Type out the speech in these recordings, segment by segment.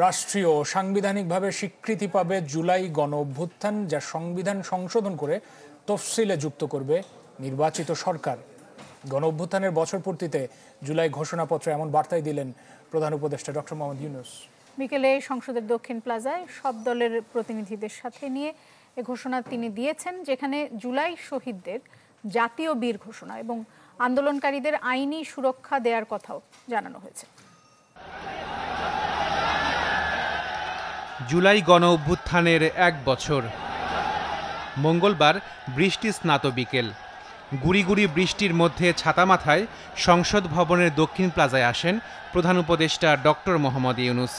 রাষ্ট্রীয় ও সাংবিধানিকভাবে স্বীকৃতি পাবে জুলাই গণ অভ্যুত্থান, যা সংবিধান সংশোধন করে তফসিলে যুক্ত করবে নির্বাচিত সরকার। গণ অভ্যুত্থানের বছরপূর্তিতে জুলাই ঘোষণাপত্রে এমন বার্তাই দিলেন প্রধান উপদেষ্টা ডক্টর মোহাম্মদ ইউনূস। বিকেলে সংসদের দক্ষিণ প্লাজায় সব দলের প্রতিনিধিদের সাথে নিয়ে এ ঘোষণা তিনি দিয়েছেন, যেখানে জুলাই শহীদদের জাতীয় বীর ঘোষণা এবং আন্দোলনকারীদের আইনি সুরক্ষা দেওয়ার কথাও জানানো হয়েছে। জুলাই গণ অভ্যুত্থানের ১ বছর। মঙ্গলবার বৃষ্টি স্নাত বিকেল। গুড়ি গুড়ি বৃষ্টির মধ্যে ছাতা মাথায় সংসদ ভবনের দক্ষিণ প্লাজায় আসেন প্রধান উপদেষ্টা ডক্টর মোহাম্মদ ইউনূস।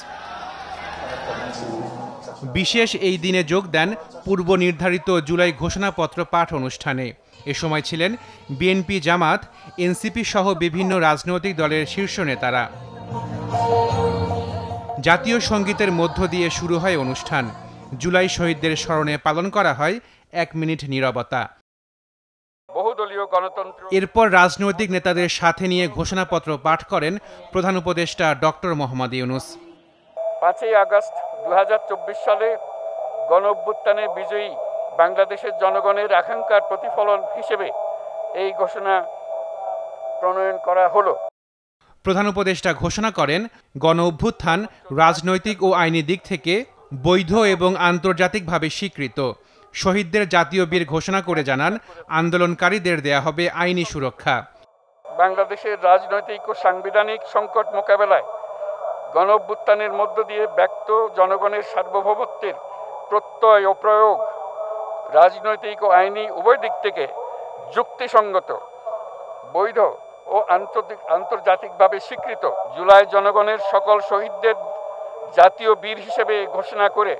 বিশেষ এই দিনে যোগ দেন পূর্ব নির্ধারিত জুলাই ঘোষণাপত্র পাঠ অনুষ্ঠানে। এ সময় ছিলেন বিএনপি, জামাত, এনসিপি সহ বিভিন্ন রাজনৈতিক দলের শীর্ষ নেতারা। জাতীয় সঙ্গীতের মধ্য দিয়ে শুরু হয় অনুষ্ঠান। জুলাই শহীদদের স্মরণে পালন করা হয় ১ মিনিট নীরবতা। বহুদলীয় গণতন্ত্র। এরপর রাজনৈতিক নেতাদের সাথে নিয়ে ঘোষণাপত্র পাঠ করেন প্রধান উপদেষ্টা ডক্টর মোহাম্মদ ইউনূস। ৫ই আগস্ট ২০২৪ সালে গণ অভ্যুত্থানে বিজয়ী বাংলাদেশের জনগণের আকাঙ্ক্ষার প্রতিফলন হিসেবে এই ঘোষণা প্রণয়ন করা হলো। প্রধান উপদেষ্টা ঘোষণা করেন, গণ অভ্যুত্থান রাজনৈতিক ও আইনি দিক থেকে বৈধ এবং আন্তর্জাতিকভাবে স্বীকৃত। শহীদদের জাতীয় বীর ঘোষণা করে জানান, আন্দোলনকারীদের দেয়া হবে আইনি সুরক্ষা। বাংলাদেশের রাজনৈতিক ও সাংবিধানিক সংকট মোকাবেলায় গণ অভ্যুত্থানের মধ্য দিয়ে ব্যক্ত জনগণের সার্বভৌমত্বের প্রত্যয় ও প্রয়োগ রাজনৈতিক ও আইনি উভয় দিক থেকে যুক্তিসঙ্গত, বৈধ ও আন্তর্জাতিকভাবে স্বীকৃত। জুলাই জনগণের সকল শহীদদের জাতীয় বীর হিসেবে ঘোষণা করে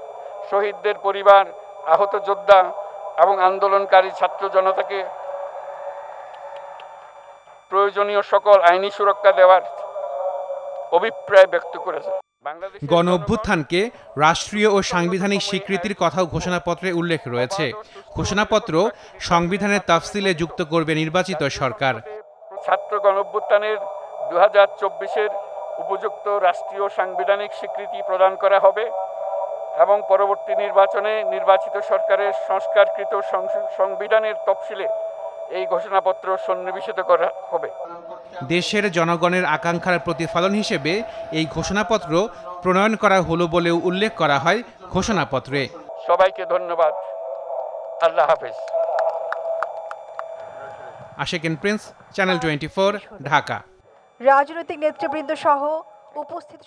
শহীদদের পরিবার, আহত যোদ্ধা এবং আন্দোলনকারী ছাত্র জনতাকে প্রয়োজনীয় সকল আইনি সুরক্ষা দেওয়ার অভিপ্রায় ব্যক্ত করেছে। গণ অভ্যুত্থানকে রাষ্ট্রীয় ও সাংবিধানিক স্বীকৃতির কথাও ঘোষণাপত্রে উল্লেখ রয়েছে। ঘোষণাপত্র সংবিধানের তফসিলে যুক্ত করবে নির্বাচিত সরকার। ছাত্র গণ অভ্যুত্থানের ২০২৪-এর উপযুক্ত রাষ্ট্রীয় সাংবিধানিক স্বীকৃতি প্রদান করা হবে এবং পরবর্তী নির্বাচনে নির্বাচিত সরকারের সংস্কারকৃত সংবিধানের তফসিলে এই ঘোষণাপত্র সন্নিবেশিত করা হবে। দেশের জনগণের আকাঙ্ক্ষার প্রতিফলন হিসেবে এই ঘোষণাপত্র প্রণয়ন করা হলো বলেও উল্লেখ করা হয় ঘোষণাপত্রে। সবাইকে ধন্যবাদ। আল্লাহ হাফেজ। Ashikin Prince, channel 24, Dhaka. রাজনৈতিক নেতৃবৃন্দ সহ উপস্থিত